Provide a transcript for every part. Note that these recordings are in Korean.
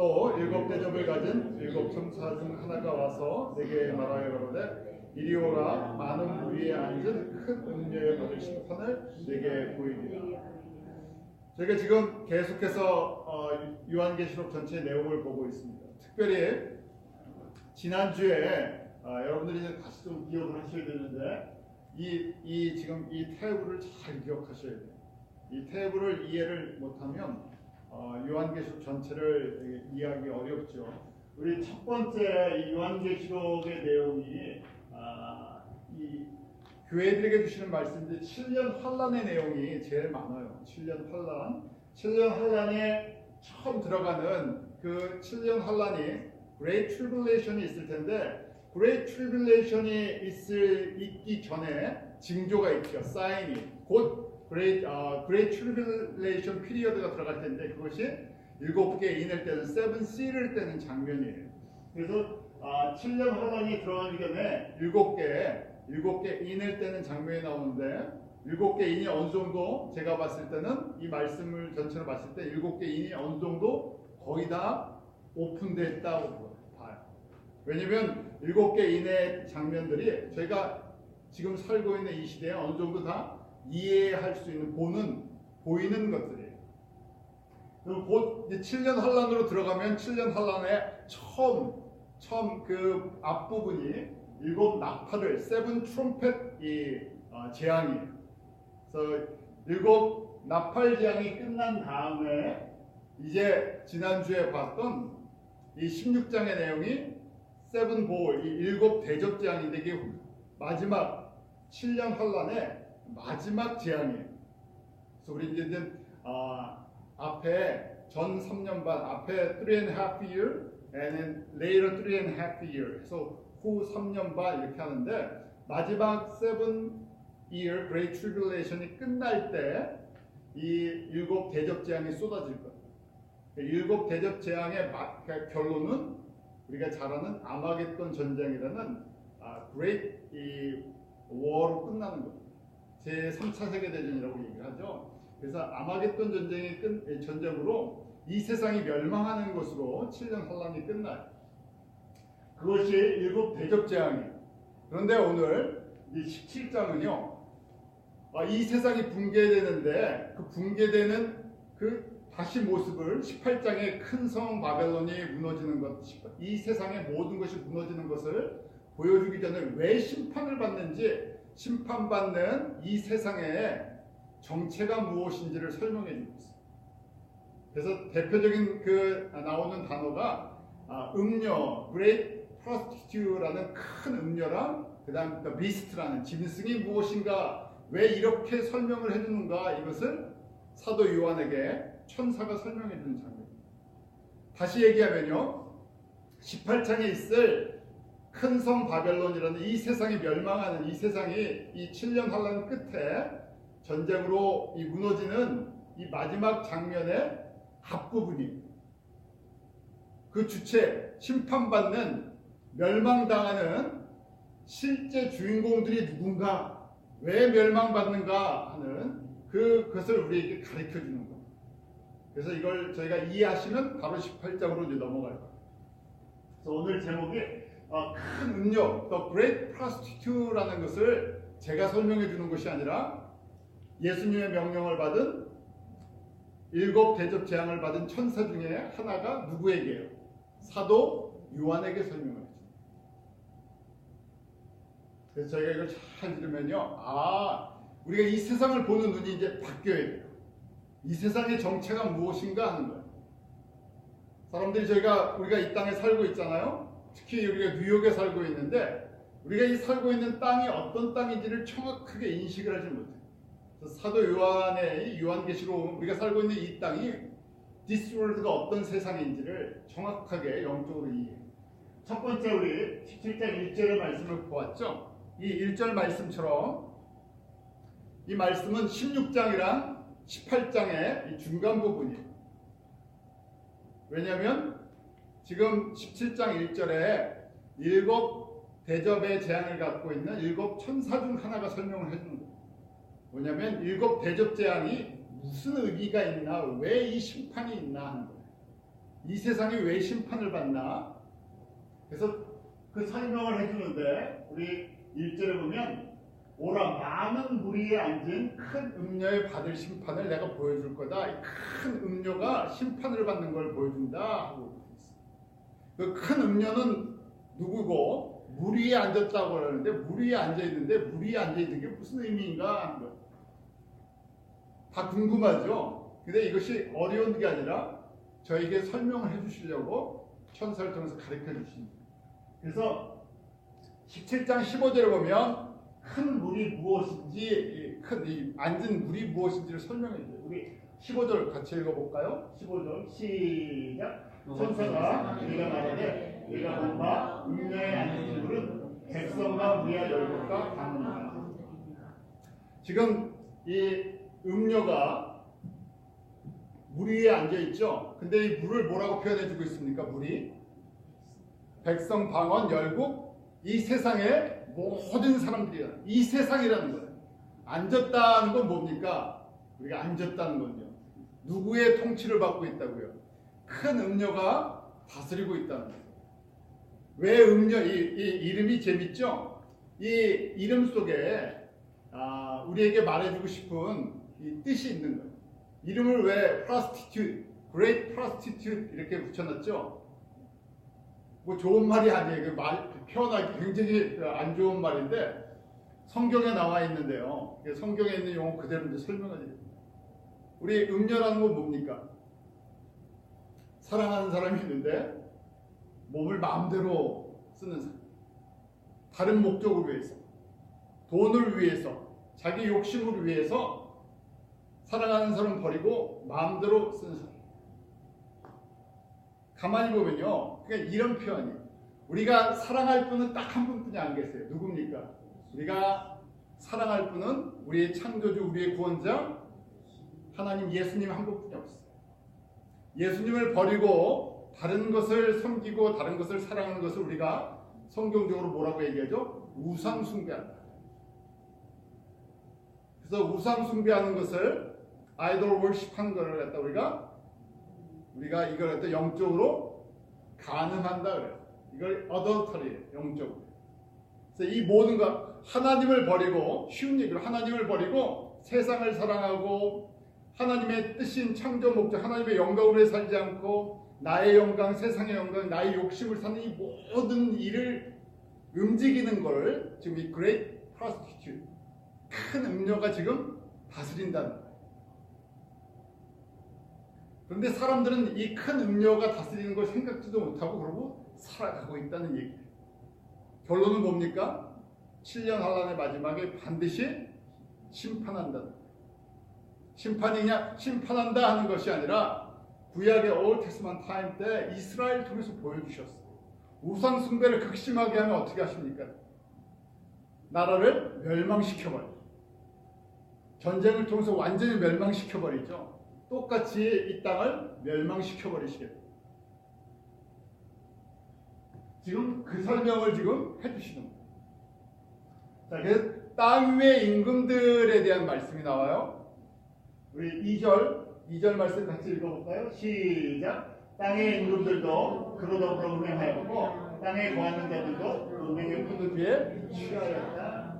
또 일곱 대접을 가진 일곱 천사 중 하나가 와서 내게 말하여 가로되 이리 오라 많은 무리에 앉은 큰 음녀에 받을 심판을 내게 보이리라. 저희가 지금 계속해서 요한계시록 전체의 내용을 보고 있습니다. 특별히 지난주에 여러분들이 다시 좀 기억을 하셔야 되는데 지금 이 테이블을 잘 기억하셔야 돼요. 이 테이블을 이해를 못하면 요한계시록 전체를 이해하기 어렵죠. 우리 첫 번째 이 요한계시록의 내용이 이 교회들에게 주시는 말씀인데 7년 환란의 내용이 제일 많아요. 7년 환란. 7년 환란에 처음 들어가는 그 7년 환란이 Great Tribulation이 있을 텐데 Great Tribulation이 있기 전에 징조가 있죠. 사인이 곧 Great Tribulation Period가 들어갈 텐데 그것이 7개 인을 때는 7C를 떼는 장면이에요. 그래서 7년 환란이 들어가기 전에 7개 인을 떼는 장면이 나오는데 7개 인이 어느 정도 제가 봤을 때는 이 말씀을 전체로 봤을 때 7개 인이 어느 정도 거의 다 오픈됐다고 봐요. 왜냐면 7개 인의 장면들이 저희가 지금 살고 있는 이 시대에 어느 정도 다 이해할 수 있는 보이는 것들이에요. 그럼 곧 7년 환란으로 들어가면 7년 환란의 처음 그 앞부분이 7 나팔을 7 트럼펫 재앙이에요. 그래서 7 나팔 재앙이 끝난 다음에 이제 지난주에 봤던 이 16장의 내용이 7 볼, 이 7 대접 재앙인데 이게 마지막 7년 환란의 마지막 재앙이에요. 그래서 우리 이제 앞에 전 3년 반, 앞에 3.5 year, and then later 3.5 year. 그래서 후 3년 반 이렇게 하는데 마지막 7 year Great Tribulation이 끝날 때 이 7 대접 재앙이 쏟아질 거예요. 7 대접 재앙의 결론은 우리가 잘 아는 아마겟돈 전쟁이라는 Great War로 끝나는 거예요. 제3차 세계대전이라고 얘기를 하죠. 그래서 아마겟돈 전쟁으로 이 세상이 멸망하는 것으로 7년 환란이 끝나요. 그것이 7 대접 재앙이에요. 그런데 오늘 이 17장은요. 이 세상이 붕괴되는데 그 붕괴되는 그 다시 모습을 18장에 큰 성 바벨론이 무너지는 것, 이 세상의 모든 것이 무너지는 것을 보여주기 전에 왜 심판을 받는지 심판받는 이 세상의 정체가 무엇인지를 설명해 주고 있어요. 그래서 대표적인 그 나오는 단어가 음녀, Great Prostitute라는 큰 음녀랑 그다음 The Beast라는 짐승이 무엇인가 왜 이렇게 설명을 해주는가 이것을 사도 요한에게 천사가 설명해 주는 장면입니다. 다시 얘기하면요. 18장에 있을 큰 성 바벨론이라는 이 세상이 멸망하는 이 세상이 이 7년 환란 끝에 전쟁으로 이 무너지는 이 마지막 장면의 앞부분이 그 주체 심판받는 멸망당하는 실제 주인공들이 누군가 왜 멸망받는가 하는 그것을 우리에게 가르쳐 주는 거예요. 그래서 이걸 저희가 이해하시면 바로 18장으로 이제 넘어갈 거예요. 그래서 오늘 제목이 큰 음녀, The Great Prostitute라는 것을 제가 설명해 주는 것이 아니라 예수님의 명령을 받은 7 대접 재앙을 받은 천사 중에 하나가 누구에게요? 사도 요한에게 설명을 해줍니다. 그래서 저희가 이걸 잘 들으면요, 우리가 이 세상을 보는 눈이 이제 바뀌어야 돼요. 이 세상의 정체가 무엇인가 하는 거예요. 사람들이 우리가 이 땅에 살고 있잖아요. 특히 우리가 뉴욕에 살고 있는데 우리가 이 살고 있는 땅이 어떤 땅인지를 정확하게 인식을 하지 못해요. 사도 요한의 이 요한계시록 우리가 살고 있는 이 땅이 This world가 어떤 세상인지를 정확하게 영적으로 이해해요. 첫 번째 우리 17장 1절의 말씀을 보았죠. 이 1절 말씀처럼 이 말씀은 16장이랑 18장의 이 중간 부분이에요. 왜냐하면 지금 17장 1절에 7 대접의 재앙을 갖고 있는 7 천사 중 하나가 설명을 해주는 거예요. 뭐냐면 7 대접 재앙이 무슨 의미가 있나, 왜 이 심판이 있나 하는 거예요. 이 세상이 왜 심판을 받나? 그래서 그 설명을 해주는데 우리 1절에 보면 오라 많은 무리에 앉은 큰 음녀에 받을 심판을 내가 보여줄 거다. 이 큰 음녀가 심판을 받는 걸 보여준다 하고 있어요. 그 큰 음녀는 누구고 무리에 앉았다고 하는데 무리에 앉아 있는데 무리에 앉아 있는 게 무슨 의미인가 하는 거예요. 다 궁금하죠. 근데 이것이 어려운 게 아니라 저에게 설명을 해주시려고 천사를 통해서 가르쳐 주십니다. 그래서 17장 15절에 보면 큰 물이 무엇인지, 큰 앉은 물이 무엇인지를 설명해 줘요. 우리 15절 같이 읽어볼까요? 15절 시작. 천사가 네가 말하되 네가 본바 음녀에 앉은 물은 백성과 무리와 열국과 강이다. 지금 이 음녀가 물 위에 앉아 있죠. 근데 이 물을 뭐라고 표현해 주고 있습니까? 물이 백성, 방언, 열국, 이 세상의 모든 사람들이야. 이 세상이라는 거예요. 앉았다는 건 뭡니까? 우리가 앉았다는 건요. 누구의 통치를 받고 있다고요? 큰 음녀가 다스리고 있다는 거예요. 왜 음녀? 이 이름이 재밌죠? 이 이름 속에 우리에게 말해주고 싶은 이 뜻이 있는 거예요. 이름을 왜 prostitute, great prostitute 이렇게 붙여놨죠? 뭐 좋은 말이 아니에요. 표현하기 굉장히 안 좋은 말인데 성경에 나와 있는데요. 성경에 있는 용어 그대로 이제 설명을 드립니다. 우리 음녀라는 건 뭡니까? 사랑하는 사람이 있는데 몸을 마음대로 쓰는 사람. 다른 목적을 위해서, 돈을 위해서, 자기 욕심을 위해서 사랑하는 사람 버리고 마음대로 쓰는 사람. 가만히 보면요, 그러니까 이런 표현이 우리가 사랑할 분은 딱 한 분뿐이 안 계세요. 누굽니까? 우리가 사랑할 분은 우리의 창조주, 우리의 구원자 하나님 예수님 한 분뿐이 없어요. 예수님을 버리고 다른 것을 섬기고 다른 것을 사랑하는 것을 우리가 성경적으로 뭐라고 얘기하죠? 우상 숭배한다. 그래서 우상 숭배하는 것을 아이돌 월십하는 것을 갖다 우리가 이걸 갖다 영적으로 간음한다 그래요. 이걸 adultery예요, 영적으로. 그래서 이 모든 것 하나님을 버리고, 쉬운 얘기로 하나님을 버리고 세상을 사랑하고 하나님의 뜻인 창조 목적, 하나님의 영광을 위해 살지 않고 나의 영광, 세상의 영광, 나의 욕심을 사는 이 모든 일을 움직이는 걸 지금 이 great prostitute, 큰 음녀가 지금 다스린다는 거예요. 그런데 사람들은 이 큰 음녀가 다스리는 걸 생각지도 못하고 그러고 살아가고 있다는 얘기예요. 결론은 뭡니까? 7년 환란의 마지막에 반드시 심판한다는 거예요. 심판이 그냥 심판한다 하는 것이 아니라 구약의 Old Testament 타임 때 이스라엘 통해서 보여주셨어요. 우상 숭배를 극심하게 하면 어떻게 하십니까? 나라를 멸망시켜버려요. 전쟁을 통해서 완전히 멸망시켜버리죠. 똑같이 이 땅을 멸망시켜버리시겠다. 지금 그 설명을 지금 해주시는 거예요. 자, 그래서 땅 위의 임금들에 대한 말씀이 나와요. 우리 2절 말씀 같이 읽어볼까요? 시작. 땅의 임금들도 그로 더불어 음행하였고 땅에 거하는 자들도 음행의 포도주에 취하였다.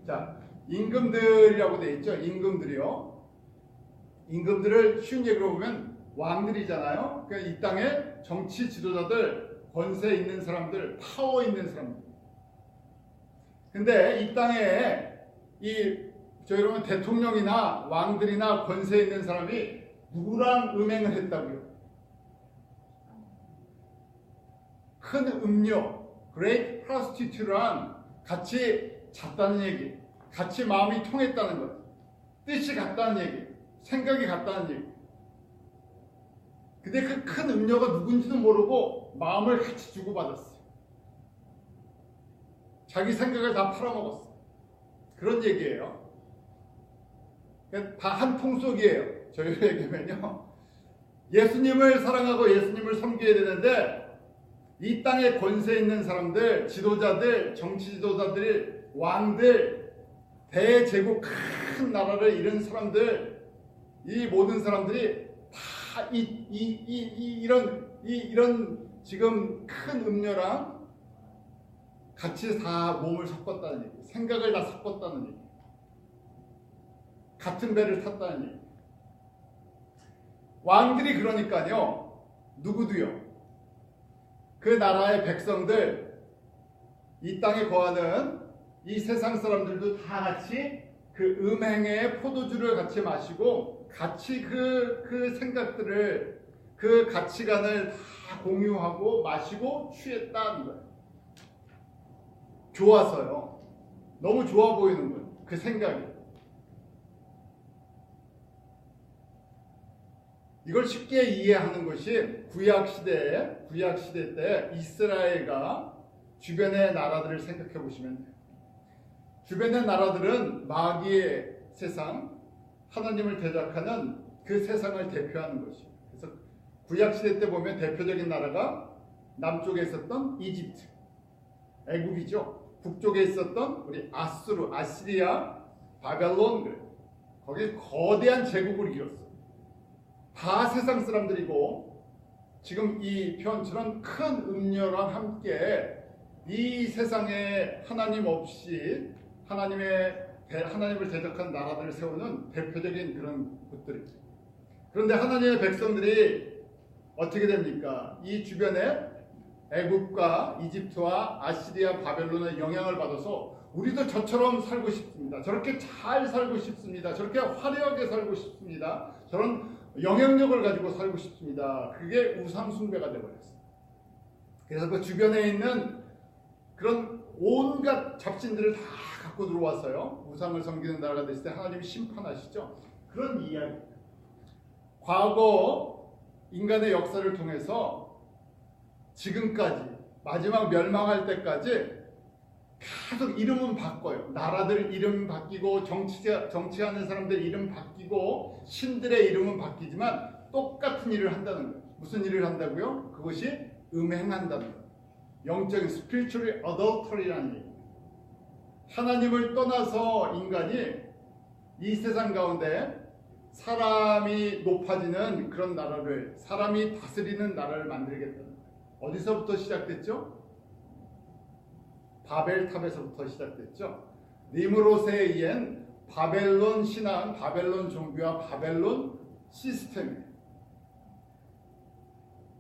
자, 임금들이라고 되어 있죠. 임금들이요. 임금들을 쉬운 얘기로 보면 왕들이잖아요. 그러니까 이 땅에 정치 지도자들, 권세 있는 사람들, 파워 있는 사람들. 근데 이 땅에 저희로는 대통령이나 왕들이나 권세 있는 사람이 누구랑 음행을 했다고요? 큰 음녀, great prostitute랑 같이 잤다는 얘기, 같이 마음이 통했다는 것, 뜻이 같다는 얘기, 생각이 같다는 얘기. 근데 그 큰 음녀가 누군지도 모르고 마음을 같이 주고받았어요. 자기 생각을 다 팔아먹었어요. 그런 얘기예요. 다 한 통속이에요. 저희에게는요. 예수님을 사랑하고 예수님을 섬겨야 되는데 이 땅에 권세 있는 사람들, 지도자들, 정치 지도자들, 왕들, 대제국 큰 나라를 이룬 사람들, 이 모든 사람들이 다 다 이런 지금 큰 음료랑 같이 다 몸을 섞었다는 얘기, 생각을 다 섞었다는 얘기, 같은 배를 탔다는 얘기. 왕들이 그러니까요, 누구도요, 그 나라의 백성들, 이 땅에 거하는 이 세상 사람들도 다 같이 그 음행의 포도주를 같이 마시고 같이 그 생각들을, 그 가치관을 다 공유하고 마시고 취했다는 거예요. 좋아서요. 너무 좋아 보이는 거예요. 그 생각이. 이걸 쉽게 이해하는 것이 구약 시대 때 이스라엘과 주변의 나라들을 생각해 보시면 돼요. 주변의 나라들은 마귀의 세상, 하나님을 대적하는 그 세상을 대표하는 것이에요. 그래서 구약 시대 때 보면 대표적인 나라가 남쪽에 있었던 이집트, 애국이죠. 북쪽에 있었던 우리 아수르, 아시리아, 바벨론, 거기 거대한 제국을 이뤘어요. 다 세상 사람들이고, 지금 이 표현처럼 큰 음료랑 함께 이 세상에 하나님 없이 하나님을 대적한 나라들을 세우는 대표적인 그런 곳들이죠. 그런데 하나님의 백성들이 어떻게 됩니까? 이 주변에 애국과 이집트와 아시리아, 바벨론의 영향을 받아서 우리도 저처럼 살고 싶습니다. 저렇게 잘 살고 싶습니다. 저렇게 화려하게 살고 싶습니다. 저런 영향력을 가지고 살고 싶습니다. 그게 우상 숭배가 되어버렸어요. 그래서 그 주변에 있는 그런 온갖 잡신들을 다 갖고 들어왔어요. 우상을 섬기는 나라가 됐을 때 하나님이 심판하시죠. 그런 이야기. 과거 인간의 역사를 통해서 지금까지 마지막 멸망할 때까지 계속 이름은 바꿔요. 나라들 이름 바뀌고 정치하는 사람들 이름 바뀌고 신들의 이름은 바뀌지만 똑같은 일을 한다는 거예요. 무슨 일을 한다고요? 그것이 음행한다는 거예요. 영적인 spiritual adultery라는 얘기예요. 하나님을 떠나서 인간이 이 세상 가운데 사람이 높아지는 그런 나라를, 사람이 다스리는 나라를 만들겠다는 거예요. 어디서부터 시작됐죠? 바벨탑에서부터 시작됐죠. 니므롯에 의한 바벨론 신앙, 바벨론 종교와 바벨론 시스템이에요.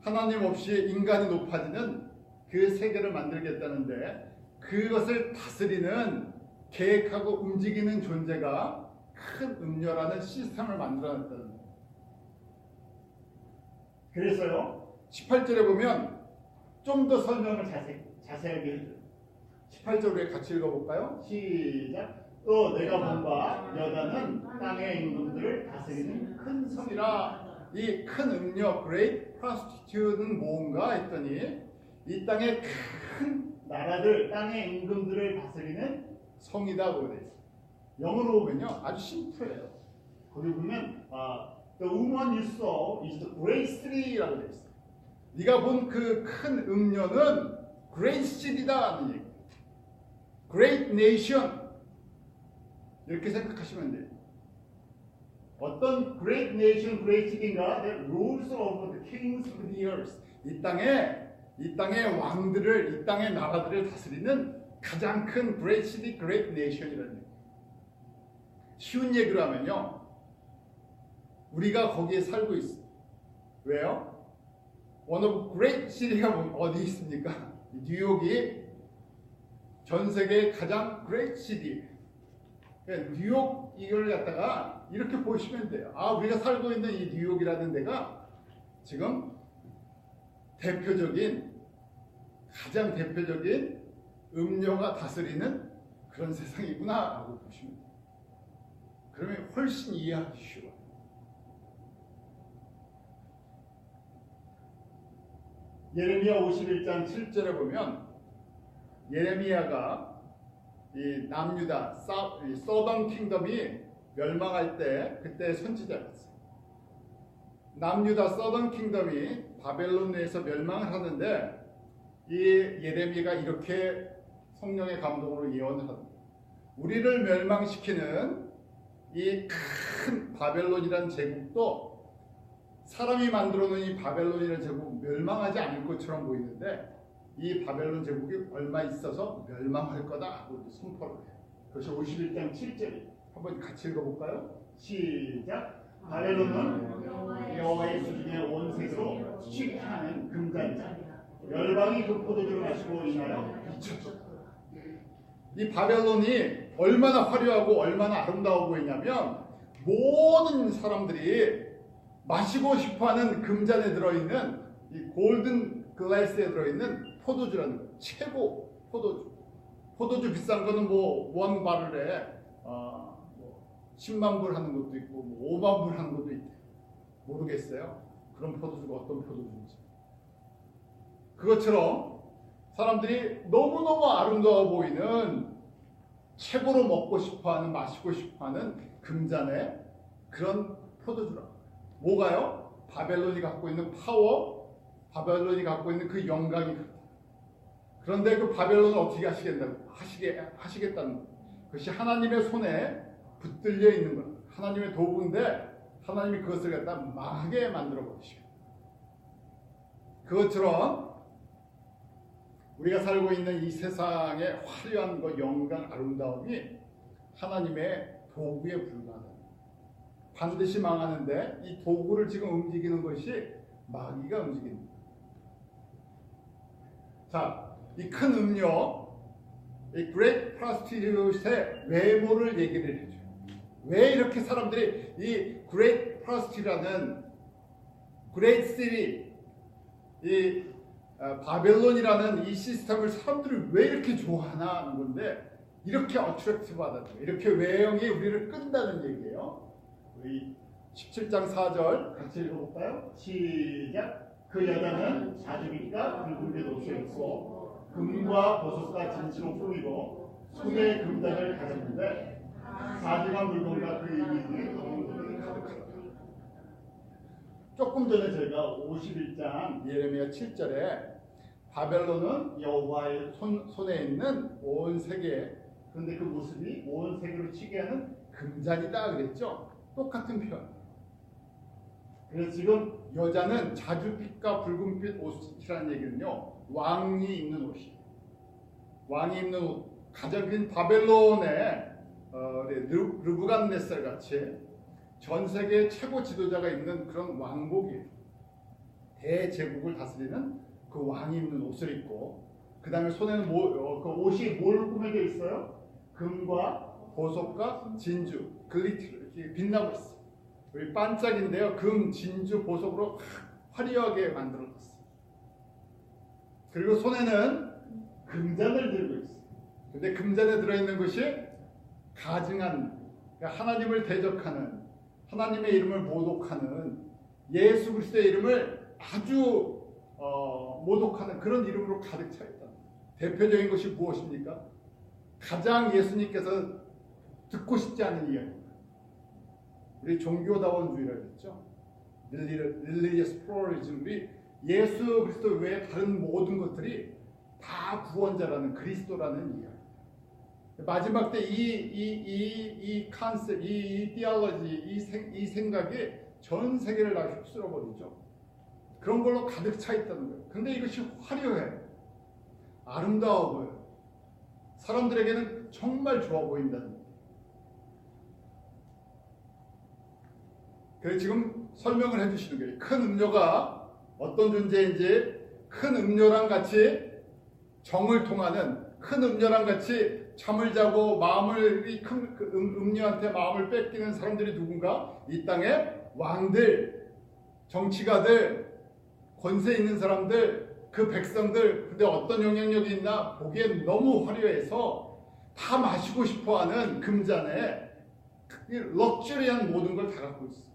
하나님 없이 인간이 높아지는 그 세계를 만들겠다는데, 그것을 다스리는, 계획하고 움직이는 존재가 큰 음료라는 시스템을 만들어냈다는 거예요. 그래서요, 18절에 보면 좀 더 설명을 자세하게 해줘요. 18절 우리 같이 읽어볼까요? 시작. 또 내가 본바 여자는 땅의 임금들을 다스리는 큰 성이라. 이 큰 음료, great prostitute는 뭔가 했더니 이 땅의 큰 나라들, 땅의 임금들을 다스리는 성이다. 그래 있어요. 영어로 보면요, 아주 심플해요. 거기 보면 the woman you saw is the great city라고 돼 있어요. 네가 본 그 큰 음료는 great city다 하는 얘기. great nation 이렇게 생각하시면 돼요. 어떤 great nation, great city인가? The rules of the kings of the earth. 이 땅의 왕들을, 이 땅의 나라들을 다스리는 가장 큰 great city, great nation이라는 얘기. 쉬운 얘기로 하면요, 우리가 거기에 살고 있어요. 왜요? one of great city가 어디 있습니까? 뉴욕이 전 세계 가장 great city. 뉴욕 이걸 갖다가 이렇게 보시면 돼요. 우리가 살고 있는 이 뉴욕이라는 데가 지금 가장 대표적인 음료가 다스리는 그런 세상이구나 라고 보시면 돼요. 그러면 훨씬 이해하기 쉬워요. 예레미야 51장 7절에 보면 예레미야가 이 남유다, 서던 킹덤이 멸망할 때 그때 선지자였어요. 남유다 서던 킹덤이 바벨론에서 멸망을 하는데 이 예레미야가 이렇게 성령의 감동으로 예언을 합니다. 우리를 멸망시키는 이 큰 바벨론이라는 제국도 사람이 만들어 놓은 이 바벨론이라는 제국 멸망하지 않을 것처럼 보이는데 이 바벨론 제국이 얼마 있어서 멸망할 거다 하고 선포를 해요. 그것이 51장 7절이에요. 한번 같이 읽어볼까요? 시작. 바벨론은 여호와의 수중에 온 세계로 취하는 금잔자 열방이 그 포도주를 마시고 인하여 미쳤다. 이 바벨론이 얼마나 화려하고 얼마나 아름다워 보이냐면 모든 사람들이 마시고 싶어하는 금잔에 들어있는 이 골든 글라스에 들어있는 포도주라는 거예요. 최고 포도주. 포도주 비싼 거는 뭐 원 바를에 10만 불 하는 것도 있고 뭐 5만 불 하는 것도 있대. 모르겠어요. 그런 포도주가 어떤 포도주인지. 그것처럼 사람들이 너무너무 아름다워 보이는 최고로 먹고 싶어하는 마시고 싶어하는 금잔의 그런 포도주라. 뭐가요? 바벨론이 갖고 있는 파워, 바벨론이 갖고 있는 그 영광이 그렇다. 그런데 그 바벨론을 어떻게 하시겠다는 것. 그것이 하나님의 손에 붙들려 있는 것. 하나님의 도구인데 하나님이 그것을 갖다 망하게 만들어 버리시고. 그것처럼 우리가 살고 있는 이 세상의 화려한 것, 영광, 아름다움이 하나님의 도구에 불과하다. 반드시 망하는데 이 도구를 지금 움직이는 것이 마귀가 움직이는 거예요. 자, 이 큰 음료, 이 Great Prostitute의 외모를 얘기를 해줘요. 왜 이렇게 사람들이 이 Great Prostitute라는 Great City, 이 바벨론이라는 이 시스템을 사람들이 왜 이렇게 좋아하나 하는 건데 이렇게 어트랙티브하다는 거예요. 이렇게 외형이 우리를 끈다는 얘기예요. 우리 17장 4절 같이 읽어볼까요? 시작. 그 여자는 자주빛과 붉은빛 옷을 입고 금과 보석과 진치로 꾸미고 손에 금단을 가졌는데 사지간 물건과 그 이미지에 검은색이 가득하다. 조금 전에 저희가 51장 예레미야 7절에 바벨론은 여호와의 손에 있는 온 세계, 그런데 그 모습이 온 세계로 치게 하는 금잔이다 그랬죠. 똑같은 표현. 그래서 지금 여자는 자주빛과 붉은빛 옷이라는 얘기는요, 왕이 입는 옷이에요. 왕이 입는 옷. 가장 큰 바벨론의 르부갓네살 같이 전 세계 최고 지도자가 입는 그런 왕복이에요. 대제국을 다스리는 그 왕이 입는 옷을 입고, 그 다음에 손에는 그 옷이 뭘 꾸며져 있어요? 금과 보석과 진주, 글리트, 빛나고 있어요. 우리 반짝인데요, 금, 진주, 보석으로 화려하게 만들어졌어요. 그리고 손에는 금잔을 들고 있어요. 근데 금잔에 들어있는 것이 가증한, 그러니까 하나님을 대적하는, 하나님의 이름을 모독하는, 예수 그리스도의 이름을 아주 모독하는 그런 이름으로 가득 차 있다. 대표적인 것이 무엇입니까? 가장 예수님께서 듣고 싶지 않은 이야기입니다. 우리 종교다원주의라고 했죠. 릴리지어스 플루럴리즘. 우리 예수 그리스도 외에 다른 모든 것들이 다 구원자라는 그리스도라는 이야기. 마지막 때 이 컨셉, 이 디알러지, 이 생각이 전 세계를 다 휩쓸어 버리죠. 그런 걸로 가득 차 있다는 거예요. 근데 이것이 화려해, 아름다워 보여요. 사람들에게는 정말 좋아 보인다는 거예요. 그래서 지금 설명을 해주시는 거예요. 큰 음료가 어떤 존재인지, 큰 음료랑 같이 정을 통하는, 큰 음료랑 같이 잠을 자고 마음을, 이 큰 음료한테 마음을 뺏기는 사람들이 누군가? 이 땅의 왕들, 정치가들, 권세 있는 사람들, 그 백성들. 근데 어떤 영향력이 있나? 보기엔 너무 화려해서 다 마시고 싶어하는 금잔에 럭셔리한 모든 걸 다 갖고 있어.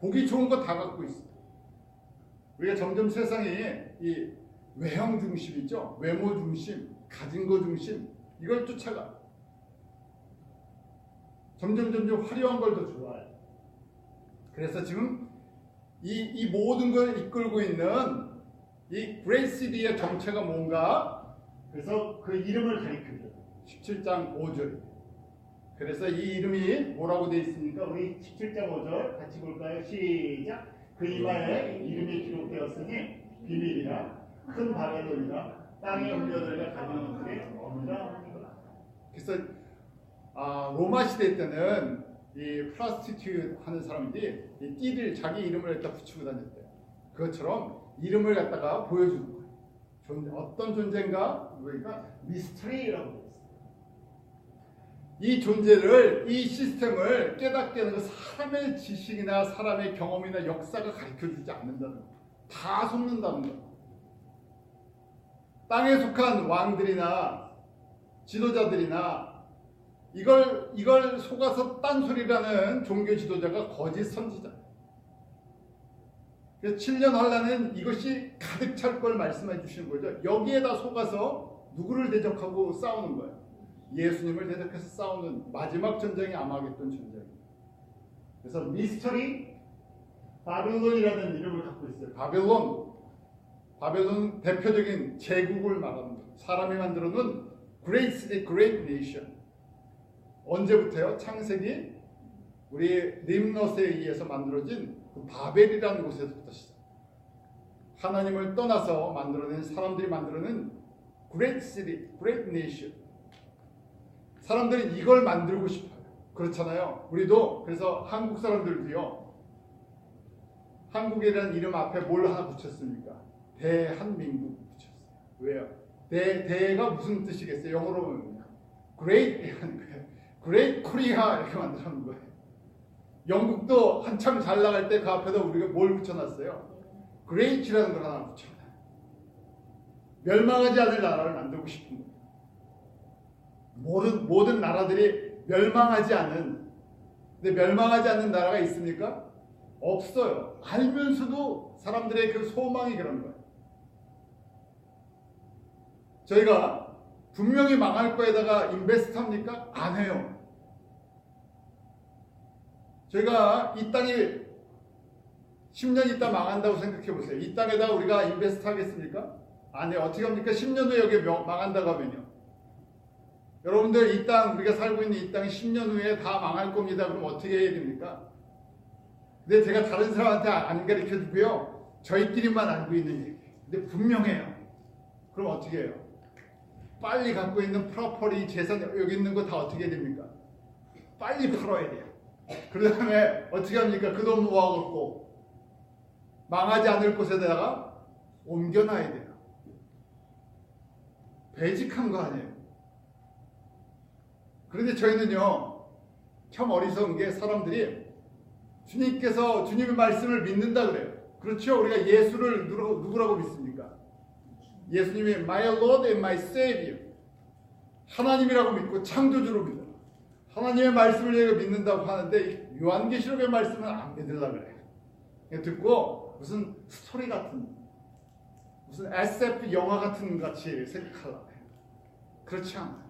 보기 좋은 거 다 갖고 있어. 우리가 점점 세상이 이 외형 중심이죠. 외모 중심, 가진 거 중심, 이걸 쫓아가. 점점 화려한 걸 더 좋아해. 그래서 지금 이 모든 걸 이끌고 있는 이 그레이시디의 정체가 뭔가? 그래서 그 이름을 가리킵니다. 17장 5절. 그래서 이 이름이 뭐라고 되어 있습니까? 우리 17장 5절 같이 볼까요? 시작. 그 이마에 이름이 기록되었으니 비밀이라 큰 바벨론이라 땅의 음녀들과 가진 것들이 어미라. 그래서 로마 시대 때는 이 프라스티튜트 하는 사람들이 이 띠를 자기 이름을 갖다 붙이고 다녔대요. 그것처럼 이름을 갖다가 보여주는 거예요. 어떤 존재인가? 그러니까 미스터리라고 되어 있어요. 이 존재를, 이 시스템을 깨닫게 하는 건 사람의 지식이나 사람의 경험이나 역사가 가르쳐주지 않는다는 거예요. 다 속는다는 거예요. 땅에 속한 왕들이나 지도자들이나 이걸 속아서 딴소리라는 종교 지도자가 거짓 선지자. 그래서 7년 환란은 이것이 가득 찰 걸 말씀해 주시는 거죠. 여기에다 속아서 누구를 대적하고 싸우는 거예요. 예수님을 대적해서 싸우는 마지막 전쟁이 아마겟돈 전쟁입니다. 그래서 미스터리 바벨론이라는 이름을 갖고 있어요. 바벨론은 대표적인 제국을 말하는 거예요. 사람이 만들어 놓은 Great City, Great Nation. 언제부터요? 창세기 우리 림넛에 의해서 만들어진 그 바벨이라는 곳에서부터 시작. 하나님을 떠나서 만들어낸 사람들이 만들어낸 Great City, Great Nation. 사람들은 이걸 만들고 싶어요. 그렇잖아요. 우리도 그래서 한국 사람들도요. 한국이라는 이름 앞에 뭘 하나 붙였습니까? 대한민국 붙였어요. 왜요? 대가 무슨 뜻이겠어요? 영어로 보면 Great이라는 거예요. Great Korea 이렇게 만들어놓은 거예요. 영국도 한참 잘 나갈 때 그 앞에다 우리가 뭘 붙여놨어요? Great이라는 걸 하나 붙여놔요. 멸망하지 않을 나라를 만들고 싶은 거예요. 모든 나라들이 멸망하지 않는, 근데 멸망하지 않는 나라가 있습니까? 없어요. 알면서도 사람들의 그 소망이 그런 거예요. 저희가 분명히 망할 거에다가 인베스트 합니까? 안 해요. 저희가 이 땅이 10년 있다 망한다고 생각해 보세요. 이 땅에다 우리가 인베스트 하겠습니까? 안 해요. 어떻게 합니까? 10년 후에 여기 망한다고 하면요. 여러분들 이 땅, 우리가 살고 있는 이 땅이 10년 후에 다 망할 겁니다. 그럼 어떻게 해야 됩니까? 근데 제가 다른 사람한테 안 가르쳐 주고요. 저희끼리만 알고 있는 얘기. 근데 분명해요. 그럼 어떻게 해요? 빨리 갖고 있는 프로퍼리 재산 여기 있는 거 다 어떻게 해야 됩니까? 빨리 팔아야 돼요. 그 다음에 어떻게 합니까? 그 돈 모아갖고 망하지 않을 곳에다가 옮겨놔야 돼요. 배직한 거 아니에요. 그런데 저희는요, 참 어리석은 게 사람들이 주님께서 주님의 말씀을 믿는다 그래요. 그렇죠? 우리가 예수를 누구라고 믿습니까? 예수님이 My Lord and My Savior, 하나님이라고 믿고 창조주로 믿어요. 하나님의 말씀을 저희가 믿는다고 하는데 요한계시록의 말씀은 안 믿으려고 그래요. 듣고 무슨 스토리 같은, 무슨 SF 영화 같은 같이 생각하려고 해요. 그렇지 않아요.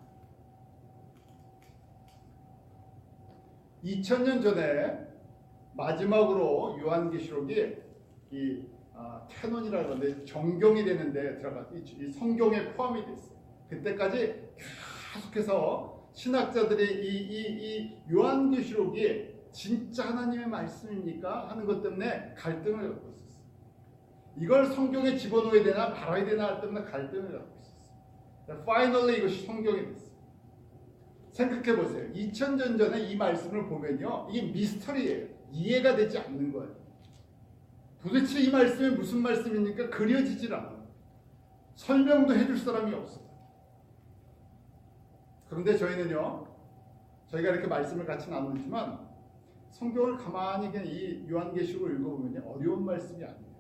2000년 전에 마지막으로 요한계시록이 이 캐논이라고 하는데 정경이 되는데 이 성경에 포함이 됐어요. 그때까지 계속해서 신학자들이 이 요한계시록이 진짜 하나님의 말씀입니까? 하는 것 때문에 갈등을 갖고 있었어요. 이걸 성경에 집어넣어야 되나 말아야 되나 할 때문에 갈등을 갖고 있었어요. 파이널리 이것이 성경이 됐어요. 생각해 보세요. 2000년 전에 이 말씀을 보면요. 이게 미스터리예요. 이해가 되지 않는 거예요. 도대체 이 말씀이 무슨 말씀입니까? 그려지질 않아요. 설명도 해줄 사람이 없어요. 그런데 저희는요. 저희가 이렇게 말씀을 같이 나누지만 성경을 가만히 그냥 이 요한계시록을 읽어보면 어려운 말씀이 아니에요.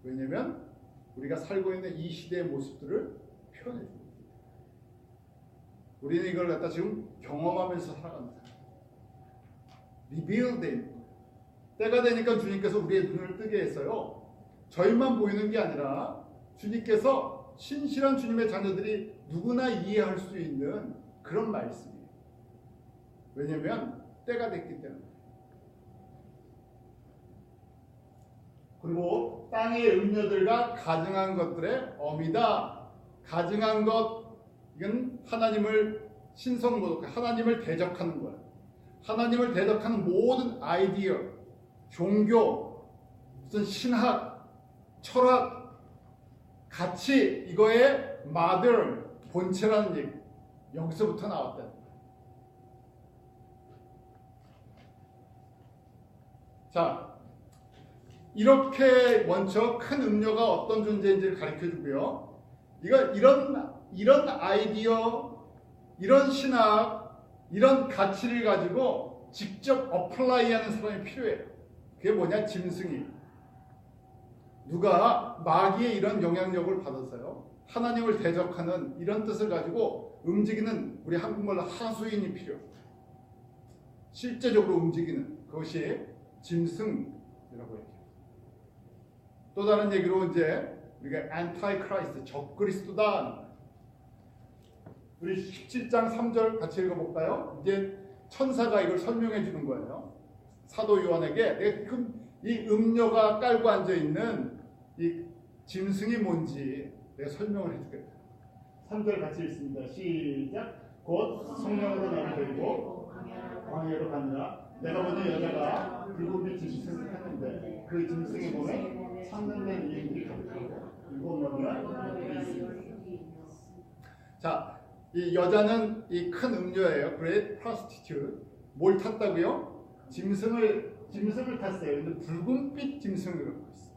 왜냐하면 우리가 살고 있는 이 시대의 모습들을 표현해 줍니다. 우리는 이걸 갖다 지금 경험하면서 살아갑니다. 리빌된 때가 되니까 주님께서 우리의 눈을 뜨게 했어요. 저희만 보이는 게 아니라 주님께서 신실한 주님의 자녀들이 누구나 이해할 수 있는 그런 말씀이에요. 왜냐하면 때가 됐기 때문에. 그리고 땅의 음녀들과 가증한 것들의 어미다. 가증한 것, 이건 하나님을 신성모독, 하나님을 대적하는 거예요. 하나님을 대적하는 모든 아이디어, 종교, 무슨 신학, 철학, 가치 이거의 mother, 본체라는 얘기 여기서부터 나왔다. 자, 이렇게 먼저 큰 음료가 어떤 존재인지를 가르쳐주고요. 이런 아이디어, 이런 신학, 이런 가치를 가지고 직접 어플라이하는 사람이 필요해요. 그게 뭐냐? 짐승이. 누가 마귀의 이런 영향력을 받아서요. 하나님을 대적하는 이런 뜻을 가지고 움직이는 우리 한국말로 하수인이 필요해요. 실제적으로 움직이는 그것이 짐승이라고 얘기해요. 또 다른 얘기로 이제 우리가 안타이크라이스트, 적그리스도다. 우리 17장 3절 같이 읽어볼까요? 이제 천사가 이걸 설명해 주는 거예요. 사도 요한에게 이 음료가 깔고 앉아 있는 이 짐승이 뭔지 내가 설명을 해주겠다. 3절 같이 읽습니다. 시작. 곧 성령으로 나를 데리고 광야로 가느라 내가 보는 여자가 붉은빛 짐승을 탔는데 그 짐승의 몸에 참는된 이름들이 가득하고 일곱 머리가 있습니다. 자, 이 여자는 이 큰 음료예요. Great prostitute. 뭘 탔다고요? 짐승을 탔어요. 근데 붉은빛 짐승을 갖고 있어요.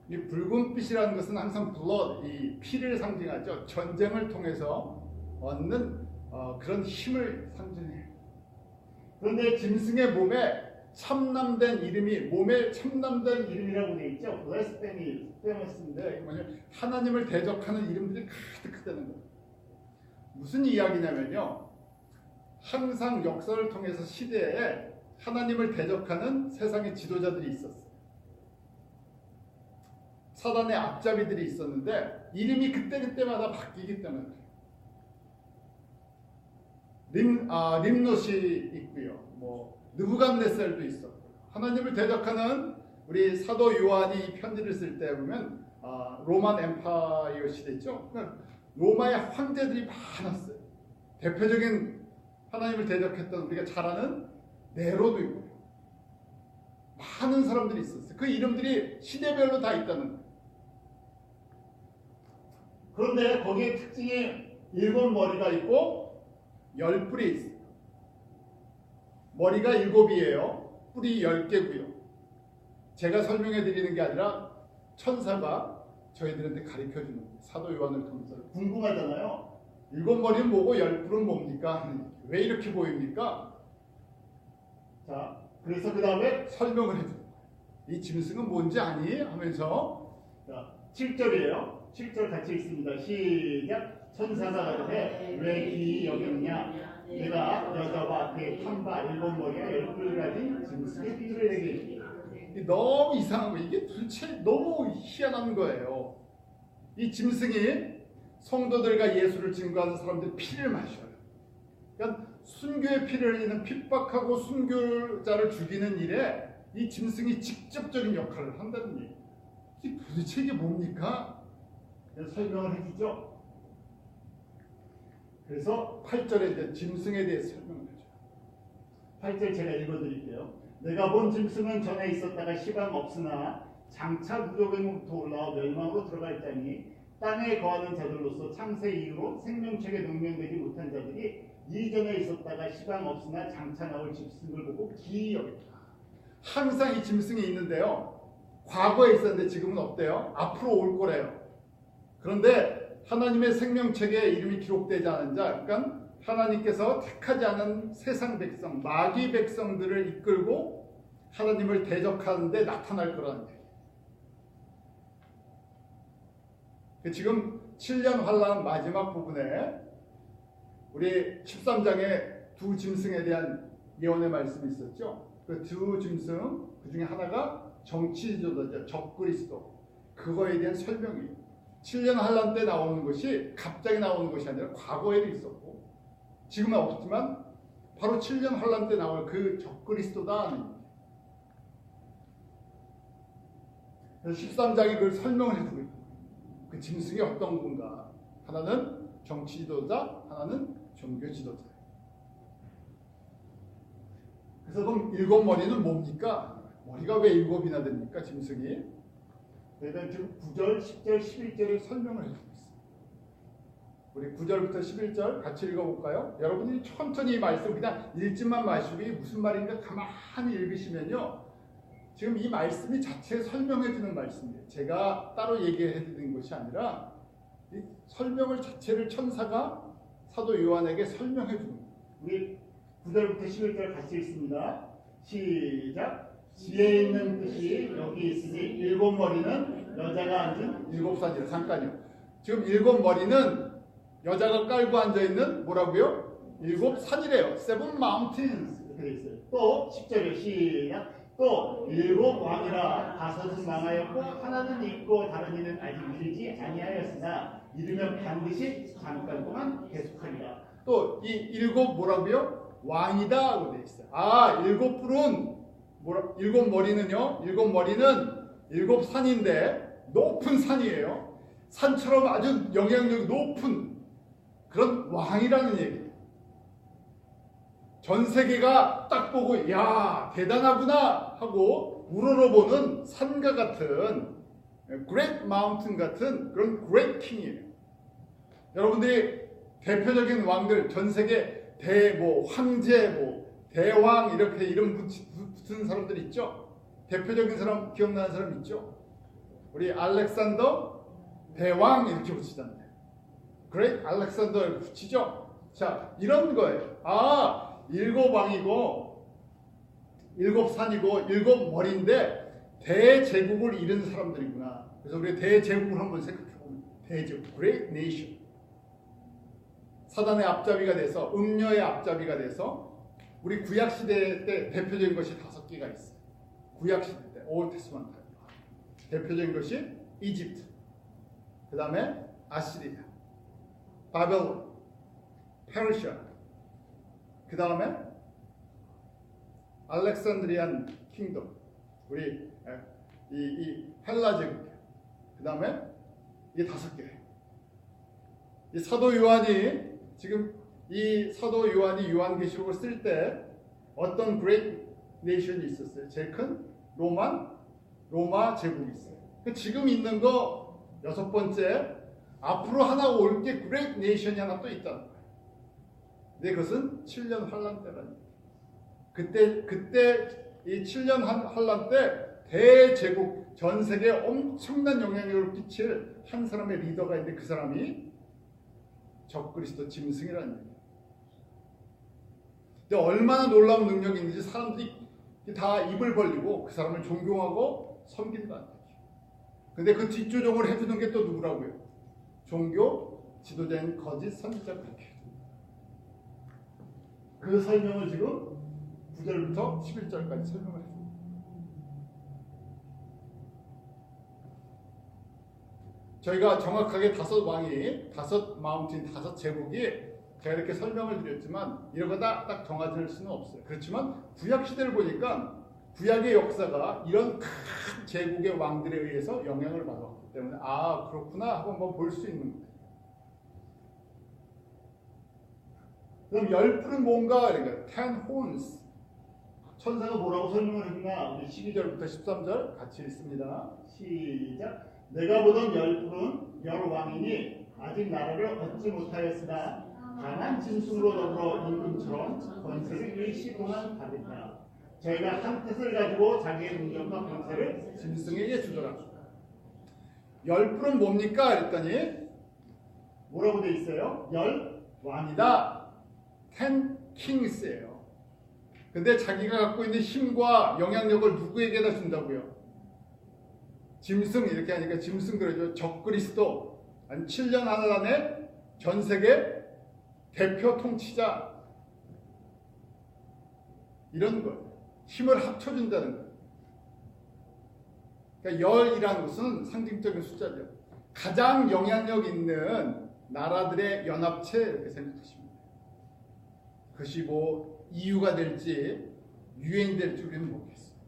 이 붉은빛이라는 것은 항상 blood, 이 피를 상징하죠. 전쟁을 통해서 얻는 그런 힘을 상징해요. 그런데 짐승의 몸에 참남된 이름이, 몸에 참남된 이름이라고 되어 있죠. blasphemy인데 이게 뭐냐면 하나님을 대적하는 이름들이 가득하다는 거예요. 무슨 이야기냐면요. 항상 역사를 통해서 시대에 하나님을 대적하는 세상의 지도자들이 있었어요. 사단의 앞잡이들이 있었는데 이름이 그때그때마다 바뀌기 때문에 림노시 있고요. 뭐 느부갓네살도 있었고 하나님을 대적하는 우리 사도 요한이 편지를 쓸 때 보면 로만 엠파이어 시대죠. 로마의 황제들이 많았어요. 대표적인 하나님을 대적했던 우리가 잘 아는 네로도 있고요. 많은 사람들이 있었어요. 그 이름들이 시대별로 다 있다는 거예요. 그런데 거기에 특징이 7머리가 있고 10뿔이 있어요. 머리가 7이에요. 뿔이 10개고요. 제가 설명해 드리는 게 아니라 천사가 저희들한테 가르쳐주는 거예요. 사도 요한을 통해서. 궁금하잖아요. 7머리는 뭐고 10뿔은 뭡니까? 왜 이렇게 보입니까? 자, 그래서 그 다음에 설명을 해줘요. 이 짐승은 뭔지 아니? 하면서 자, 7절이에요. 7절 같이 읽습니다. 시작. 천사가 가르되 왜 이 여겼냐? 내가 여자와 그의 탐바 7머리와 10뿔을 가진 짐승의 피를 내게 있다. 너무 이상한 거예요. 이게 도대체 너무 희한한 거예요. 이 짐승이 성도들과 예수를 증거하는 사람들의 피를 마셔요. 그러니까 순교의 피를 흘리는 핍박하고 순교자를 죽이는 일에 이 짐승이 직접적인 역할을 한다는 얘기예요. 도대체 이게 뭡니까? 설명을 해주죠. 그래서 8절에 이제 짐승에 대해서 설명을 해줘요. 8절 제가 읽어드릴게요. 내가 본 짐승은 전에 있었다가 시방 없으나 장차 무적에부터 올라와 멸망으로 들어갈 자니 땅에 거하는 자들로서 창세 이후로 생명책에 등명되지 못한 자들이 이전에 있었다가 시방 없으나 장차 나올 짐승을 보고 기이 여겼다. 항상 이 짐승이 있는데요. 과거에 있었는데 지금은 없대요. 앞으로 올 거래요. 그런데 하나님의 생명책에 이름이 기록되지 않은 자, 그러니까 하나님께서 택하지 않은 세상 백성, 마귀 백성들을 이끌고 하나님을 대적하는 데 나타날 거라는 얘기예요. 지금 7년 환란 마지막 부분에 우리 13장에 두 짐승에 대한 예언의 말씀이 있었죠. 그 두 짐승, 그 중에 하나가 정치지도자죠. 적그리스도. 그거에 대한 설명이에요. 7년 환란 때 나오는 것이 갑자기 나오는 것이 아니라 과거에도 있었고 지금은 없지만 바로 7년 환란 때 나올 그 적그리스도다. 그래서 13장이 그걸 설명을 해주고 있고 그 짐승이 어떤 건가. 하나는 정치 지도자, 하나는 종교 지도자. 그래서 그럼 7머리는 뭡니까? 머리가 왜 7이나 됩니까? 짐승이. 그러니까 지금 9절, 10절, 11절을 설명을 해주고 있어요. 우리 9절부터 11절 같이 읽어볼까요? 여러분이 천천히 이 말씀 그냥 읽지만 마시고 이게 무슨 말인가 가만히 읽으시면요. 지금 이 말씀이 자체에 설명해 주는 말씀이에요. 제가 따로 얘기해 드리는 것이 아니라 이 설명을 자체를 천사가 사도 요한에게 설명해 주는 거예요. 우리 9절부터 11절 같이 읽습니다. 시작. 지혜 있는 뜻이 여기 있으니 7머리는 여자가 앉은 7산이라. 잠깐요. 지금 7머리는 여자가 깔고 앉아있는 뭐라고요? 7산이래요. Seven mountains 이렇게 돼 있어요. 또 10절에 시작. 또 7왕이라 5은 망하였고 하나는 있고 다른 이는 아직 이르지 아니하였으나 이르면 반드시 잠깐 동안 계속하리라. 또 이 7 뭐라고요? 왕이다 하고 돼 있어요. 아, 7뿔은 7머리는요? 7머리는 7산인데 높은 산이에요. 산처럼 아주 영향력이 높은 그런 왕이라는 얘기예요. 전 세계가 딱 보고 야 대단하구나 하고 우러러보는 산과 같은 Great Mountain 같은 그런 Great King이에요. 여러분들이 대표적인 왕들 전 세계 황제 대왕 이렇게 이름 붙은 사람들 있죠. 대표적인 사람 기억나는 사람 있죠. 우리 알렉산더 대왕 이렇게 붙이잖아요. Great Alexander 이렇게 붙이죠. 자 이런 거예요. 아 7왕이고 7산이고 7머리인데 대제국을 이룬 사람들이구나. 그래서 우리 대제국을 한번 생각해보면 대제국, Great Nation. 사단의 앞잡이가 돼서 음녀의 앞잡이가 돼서 우리 구약시대 때 대표적인 것이 5개가 있어요. 구약시대 때 Old Testament 대표적인 것이 이집트, 그 다음에 아시리아, 바벨론, 페르시아, 그 다음에 알렉산드리안 킹덤, 우리 이 헬라 제국, 그 다음에 이 5개. 이 사도 요한이 지금 이 사도 요한이 요한계시록을 쓸 때 어떤 그레이트 네이션이 있었어요? 제일 큰 로마 제국이 있어요. 지금 있는 거 6번째 앞으로 하나 올 게 그레이트 네이션이 하나 또 있다는 거예요. 근데 그것은 7년 환란 때라는 거예요. 그때 이 7년 환란 때 대제국 전 세계에 엄청난 영향력을 끼칠 한 사람의 리더가 있는데 그 사람이 적그리스도 짐승이라는 얘기예요. 근데 얼마나 놀라운 능력이 있는지 사람들이 다 입을 벌리고 그 사람을 존경하고 섬긴다는 얘기예요. 근데 그 뒷조정을 해주는 게 또 누구라고요? 종교 지도자인 거짓 선지자가 그렇게 해줍니다. 그 설명을 지금 9절부터 11절까지 설명을 해줍니다. 저희가 정확하게 5왕이 5 마운틴 5 제국이 제가 이렇게 설명을 드렸지만 이런 거 딱 정해질 수는 없어요. 그렇지만 구약 시대를 보니까 구약의 역사가 이런 큰 제국의 왕들에 의해서 영향을 받았기 때문에 아 그렇구나 하고 한번 볼 수 있는 거예요. 그럼 10뿔은 뭔가 그러니까 10 horns 천사가 뭐라고 설명을 했나 우리 12절부터 13절 같이 읽습니다. 시작. 내가 보던 10뿔은 왕이니 아직 나라를 얻지 못하였으나 강한 짐승으로 더불어 임금처럼 권세를 일시 동안 받으리라. 저희가 한 뜻을 가지고 자기의 능력과 권세를 짐승에게 주더라. 10뿔은 뭡니까? 그랬더니 뭐라고 돼 있어요? 10왕이다. 10 kings예요. 근데 자기가 갖고 있는 힘과 영향력을 누구에게다 준다고요? 짐승 이렇게 하니까 짐승들이죠. 적그리스도 한 7년 안에 전 세계 대표 통치자 이런 거예요. 힘을 합쳐준다는 거예요. 그러니까 열이라는 것은 상징적인 숫자죠. 가장 영향력 있는 나라들의 연합체 이렇게 생각하시면 돼요. 그것이 뭐 EU가 될지 유엔이 될지 우리는 모르겠어요.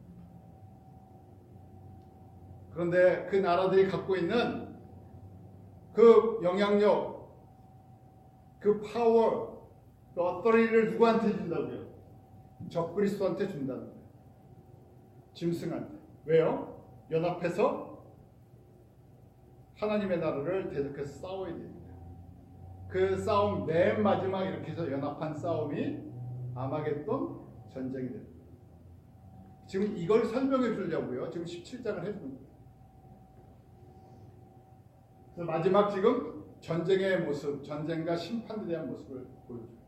그런데 그 나라들이 갖고 있는 그 영향력, 그 파워, 그 어떠리티를 누구한테 준다고요? 적그리스도한테 준다는 거예요. 짐승한테. 왜요? 연합해서 하나님의 나라를 대적해서 싸워야 됩니다. 그 싸움 맨 마지막 이렇게 해서 연합한 싸움이 아마겟돈 전쟁이 됩니다. 지금 이걸 설명해 주려고요. 지금 17장을 해주는 거예요. 그래서 마지막 지금 전쟁의 모습, 전쟁과 심판에 대한 모습을 보여줘요.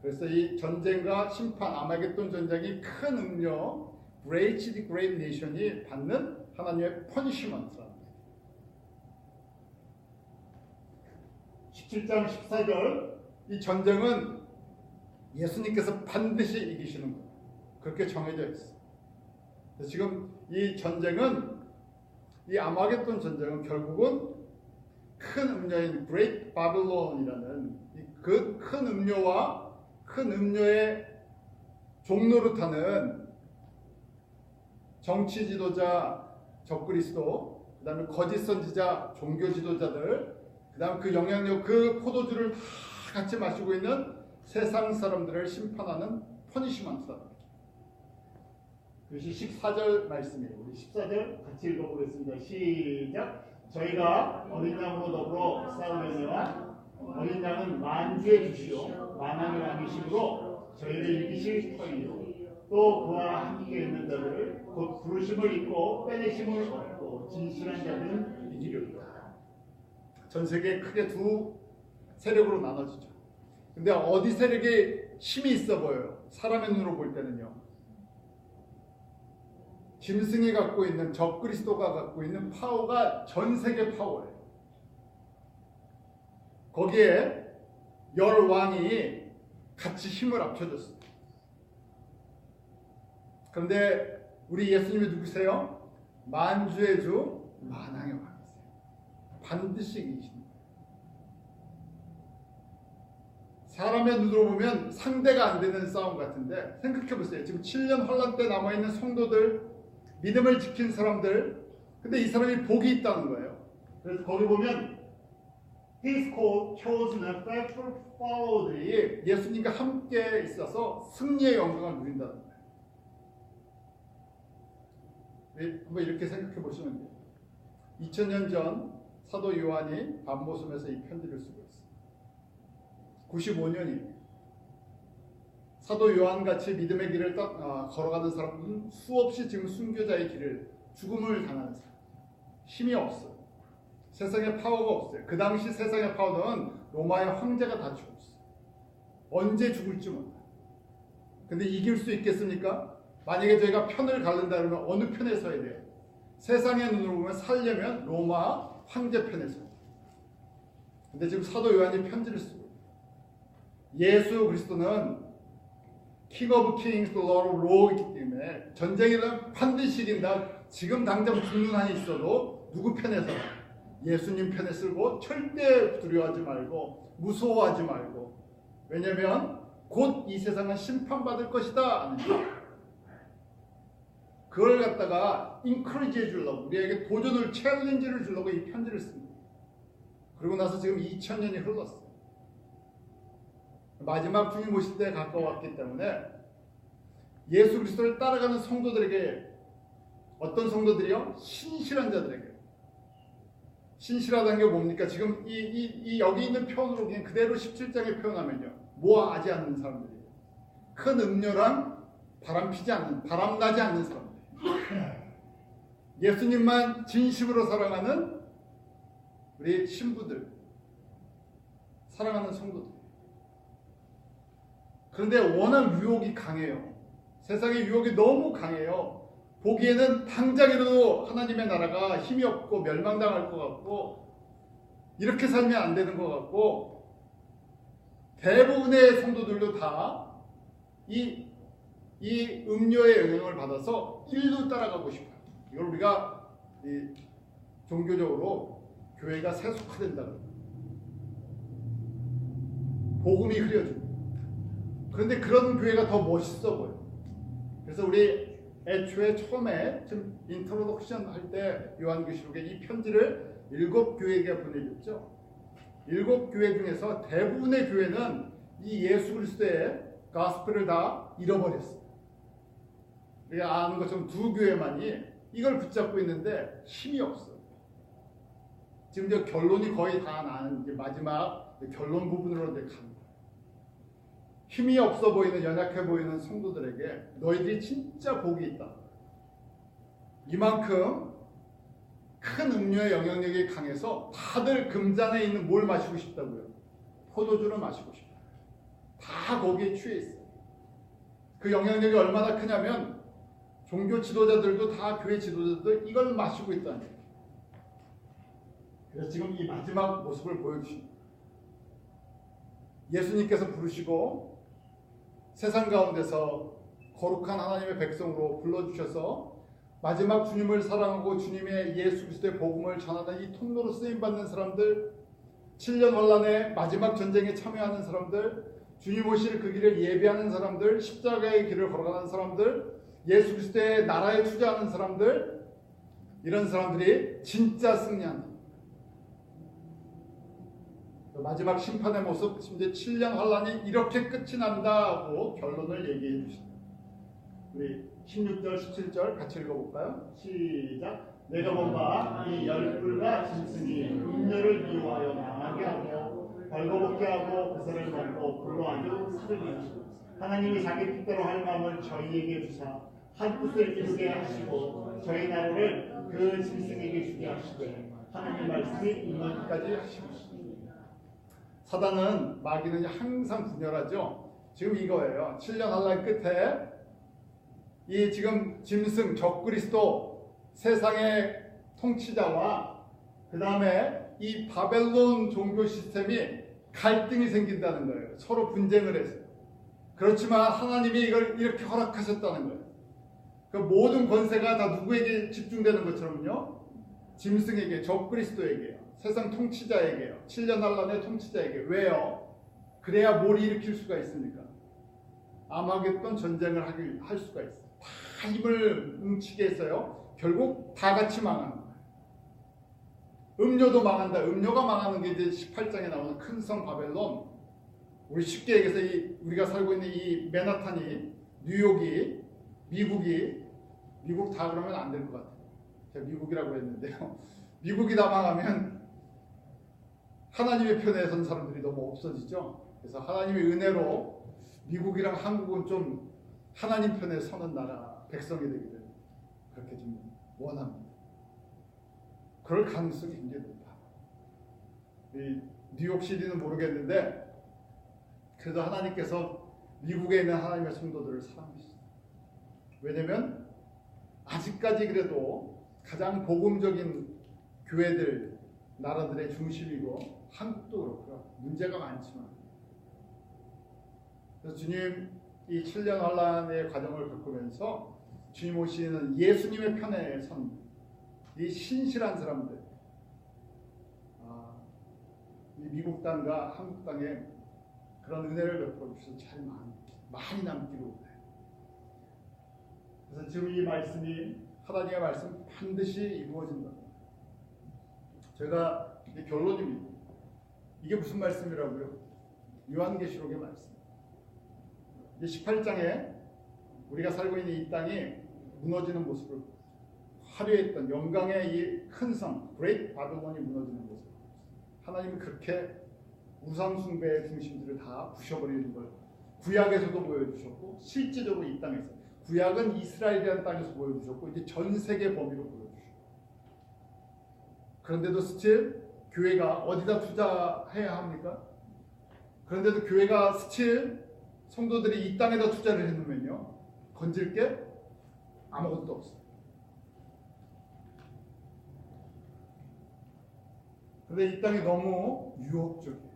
그래서 이 전쟁과 심판, 아마겟돈 전쟁이 큰 음료, Great the Great Nation이 받는 하나님의 퍼니시먼트라는 거예요. 17장 14절 이 전쟁은 예수님께서 반드시 이기시는 거예요. 그렇게 정해져 있어요. 그래서 지금 이 전쟁은 이 아마겟돈 전쟁은 결국은 큰 음료인 Great Babylon이라는 그 큰 음료와 큰 음료의 종로를 타는 정치 지도자 적그리스도, 그 다음에 거짓 선지자 종교 지도자들, 그 다음에 그 영향력 그 포도주를 다 같이 마시고 있는 세상 사람들을 심판하는 퍼니시먼트다. 그것이 14절 말씀이에요. 우리 14절 같이 읽어보겠습니다. 시작. 저희가 어린 양으로 더불어 싸우려면 어린 양은 만주의 주시오 만왕의 왕이심으로 저희를 이기실 터이요 또 그와 함께 있는 자들을 곧 부르심을 입고 빼내심을 얻고 진실한 자들은 이기려니와. 전 세계 크게 두 세력으로 나눠지죠. 근데 어디 세력이 힘이 있어 보여요? 사람의 눈으로 볼 때는요. 짐승이 갖고 있는 적그리스도가 갖고 있는 파워가 전 세계 파워예요. 거기에 열 왕이 같이 힘을 합쳐줬어요. 그런데 우리 예수님이 누구세요? 만주의 주, 만왕의 왕이세요. 반드시 이기십니다. 사람의 눈으로 보면 상대가 안 되는 싸움 같은데 생각해 보세요. 지금 7년 환란 때 남아있는 성도들, 믿음을 지킨 사람들, 근데 이 사람이 복이 있다는 거예요. 그래서 거기 보면 His called, chosen, and faithful follower들이 예수님과 함께 있어서 승리의 영광을 누린다는 거예요. 한번 이렇게 생각해 보시면 돼요. 2000년 전 사도 요한이 밤모섬에서 이 편지를 쓰고 있어요. 95년이에요. 사도 요한같이 믿음의 길을 걸어가는 사람은 수없이 지금 순교자의 길을 죽음을 당하는 사람. 힘이 없어요. 세상에 파워가 없어요. 그 당시 세상의 파워는 로마의 황제가 다 죽었어요. 언제 죽을지 몰라요. 근데 이길 수 있겠습니까? 만약에 저희가 편을 가른다 그러면 어느 편에 서야 돼요? 세상의 눈으로 보면 살려면 로마 황제 편에 서야 돼요. 근데 지금 사도 요한이 편지를 쓰고 있어요. 예수 그리스도는 King of Kings, Lord of Lords이기 때문에 전쟁에는 반드시 이긴다. 지금 당장 죽는 한이 있어도 누구 편에 서? 예수님 편에 쓰고 절대 두려워하지 말고 무서워하지 말고. 왜냐하면 곧 이 세상은 심판받을 것이다. 그걸 갖다가 인커리지 해주려고, 우리에게 도전을, 챌린지를 주려고 이 편지를 씁니다. 그리고 나서 지금 2000년이 흘렀어요. 마지막 주님 오실 때 가까웠기 때문에 예수 그리스도를 따라가는 성도들에게, 어떤 성도들이요? 신실한 자들에게. 신실하다는 게 뭡니까? 지금 이 여기 있는 표현으로 그냥 그대로 17장에 표현하면요, 모아하지 않는 사람들이에요. 큰 음료랑 바람나지 않는 사람들. 예수님만 진심으로 사랑하는 우리 신부들, 사랑하는 성도들. 그런데 워낙 유혹이 강해요. 세상의 유혹이 너무 강해요. 보기에는 당장이라도 하나님의 나라가 힘이 없고 멸망당할 것 같고 이렇게 살면 안 되는 것 같고, 대부분의 성도들도 다 이 음료의 영향을 받아서 일로 따라가고 싶어요. 이걸 우리가 종교적으로 교회가 세속화된다. 복음이 흐려지고. 그런데 그런 교회가 더 멋있어 보여요. 그래서 우리 애초에 처음에 지금 인트로덕션 할 때 요한계시록에 이 편지를 7교회에게 보내줬죠. 7교회 중에서 대부분의 교회는 이 예수 그리스도의 가스펠을 다 잃어버렸어요. 우리가 아는 것처럼 두 교회만이 이걸 붙잡고 있는데 힘이 없어. 지금 저 결론이 거의 다 나는 이제 마지막 결론 부분으로 이제 가는 거야. 힘이 없어 보이는 연약해 보이는 성도들에게 너희들이 진짜 복이 있다. 이만큼 큰 음료의 영향력이 강해서 다들 금잔에 있는 뭘 마시고 싶다고요? 포도주를 마시고 싶다. 다 거기에 취해 있어. 그 영향력이 얼마나 크냐면 종교 지도자들도 다 교회 지도자들 이걸 마시고 있다는 거예요. 그래서 지금 이 마지막 모습을 보여주십니다. 예수님께서 부르시고 세상 가운데서 거룩한 하나님의 백성으로 불러주셔서 마지막 주님을 사랑하고 주님의 예수 그리스도의 복음을 전하는 이 통로로 쓰임받는 사람들, 7년 환란의 마지막 전쟁에 참여하는 사람들, 주님 오실 그 길을 예비하는 사람들, 십자가의 길을 걸어가는 사람들, 예수 그리스도의 나라에 투자하는 사람들, 이런 사람들이 진짜 승리한다. 마지막 심판의 모습, 이제 7년 환란이 이렇게 끝이 난다고 결론을 얘기해 주십니다. 우리 16절, 17절 같이 읽어볼까요? 시작. 내가 본바 이 열불과 짐승이 음료를 미워하여 망하게 하고 벌거벗게 하고 그새를 먹고 불로 아주 사르게 하시고 하나님이 자기 뜻대로 할 마음을 저희에게 주사 한 뜻을 이루게 하시고 저희 나라를 그 짐승에게 주게 하시되 하나님 말씀이 이르기까지 하시고. 사단은 마귀는 항상 분열하죠. 지금 이거예요. 7년 환란 끝에 이 지금 짐승 적그리스도 세상의 통치자와 그 다음에 이 바벨론 종교 시스템이 갈등이 생긴다는 거예요. 서로 분쟁을 해서. 그렇지만 하나님이 이걸 이렇게 허락하셨다는 거예요. 그 모든 권세가 다 누구에게 집중되는 것처럼요. 짐승에게, 적그리스도에게요. 세상 통치자에게요. 7년 환란의 통치자에게. 왜요? 그래야 뭘 일으킬 수가 있습니까? 아마겟돈 전쟁을 할 수가 있어요. 다 힘을 뭉치게 해서요. 결국 다 같이 망하는 거예요. 음료도 망한다. 음료가 망하는 게 이제 18장에 나오는 큰 성 바벨론. 우리 쉽게 얘기해서 우리가 살고 있는 이 맨하탄이, 뉴욕이, 미국 다 그러면 안 될 것 같아요. 제가 미국이라고 했는데요. 미국이 다 망하면 하나님의 편에 선 사람들이 너무 없어지죠. 그래서 하나님의 은혜로 미국이랑 한국은 좀 하나님 편에 서는 나라, 백성이 되기를 그렇게 좀 원합니다. 그럴 가능성이 굉장히 높아. 이 뉴욕시티는 모르겠는데 그래도 하나님께서 미국에 있는 하나님의 성도들을 사랑하시죠. 왜냐면 아직까지 그래도 가장 복음적인 교회들, 나라들의 중심이고 한국도 그렇고요. 문제가 많지만 그래서 주님 이 7년 환란의 과정을 겪으면서 주님 오시는 예수님의 편에 선 이 신실한 사람들, 이 미국 땅과 한국 땅에 그런 은혜를 베풀어 주셔서 잘 많이 남기로 해요. 그래서 지금 이 말씀이 하나님의 말씀 반드시 이루어진다. 제가 이게 결론입니다. 이게 무슨 말씀이라고요? 요한계시록의 말씀. 이제 18장에 우리가 살고 있는 이 땅이 무너지는 모습을 화려했던 영광의 이 큰 성, 그레이트 바벨론이 무너지는 모습. 하나님이 그렇게 우상 숭배의 중심들을 다 부셔버리는 걸 구약에서도 보여주셨고 실제적으로 이 땅에서 구약은 이스라엘이라는 땅에서 보여주셨고 이제 전 세계 범위로 보여주셨고 그런데도 스틸 교회가 어디다 투자해야 합니까? 그런데도 교회가 스틸 성도들이 이 땅에다 투자를 해놓으면요 건질 게 아무것도 없어요. 그런데 이 땅이 너무 유혹적이에요.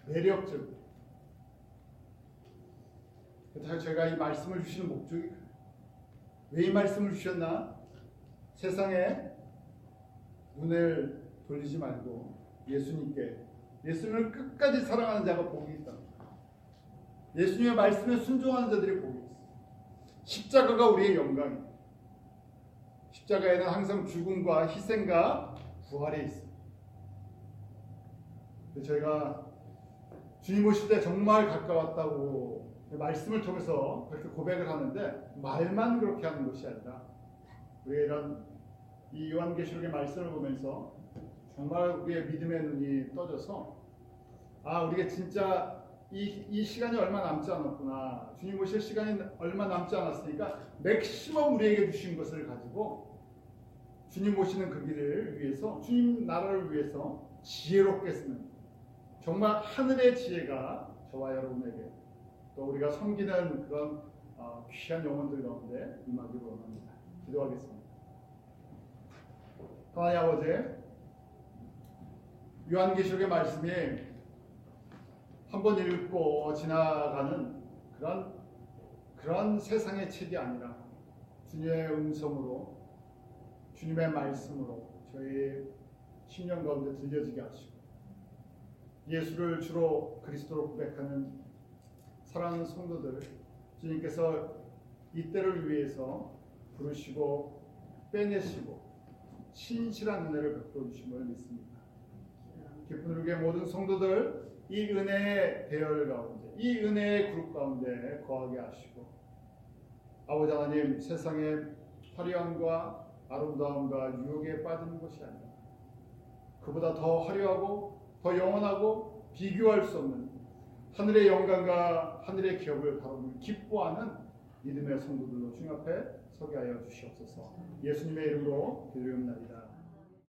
매력적이에요. 그래서 제가 이 말씀을 주시는 목적이 왜 이 말씀을 주셨나? 세상에 눈을 돌리지 말고 예수님을 끝까지 사랑하는 자가 복이 있다. 예수님의 말씀에 순종하는 자들이 복이 있어요. 십자가가 우리의 영광이에요. 십자가에는 항상 죽음과 희생과 부활이 있어요. 저희가 주님 오실 때 정말 가까웠다고 말씀을 통해서 그렇게 고백을 하는데 말만 그렇게 하는 것이 아니라 우리가 이런 이 요한계시록의 말씀을 보면서 정말 우리의 믿음의 눈이 떠져서 우리가 진짜 이 시간이 얼마 남지 않았구나. 주님 오실 시간이 얼마 남지 않았으니까 맥시멈 우리에게 주신 것을 가지고 주님 오시는 그 길을 위해서 주님 나라를 위해서 지혜롭게 쓰는 정말 하늘의 지혜가 저와 여러분에게 또 우리가 섬기는 그런 귀한 영혼들 가운데 임하기를 원합니다. 기도하겠습니다. 하나님 아버지, 요한계시록의 말씀이 한번 읽고 지나가는 그런 세상의 책이 아니라 주님의 음성으로 주님의 말씀으로 저희 심령 가운데 들려지게 하시고 예수를 주로 그리스도로 고백하는 사랑하는 성도들 주님께서 이때를 위해서 부르시고 빼내시고 신실한 은혜를 베풀어 주심을 믿습니다. 기쁜 우리의 모든 성도들 이 은혜의 대열 가운데 이 은혜의 그룹 가운데 거하게 하시고 아버지 하나님 세상의 화려함과 아름다움과 유혹에 빠지는 것이 아니라 그보다 더 화려하고 더 영원하고 비교할 수 없는 하늘의 영광과 하늘의 기업을 바라보며 기뻐하는 믿음의 성도들로 주님 앞에 서게 하여 주시옵소서. 예수님의 이름으로 기도드립니다.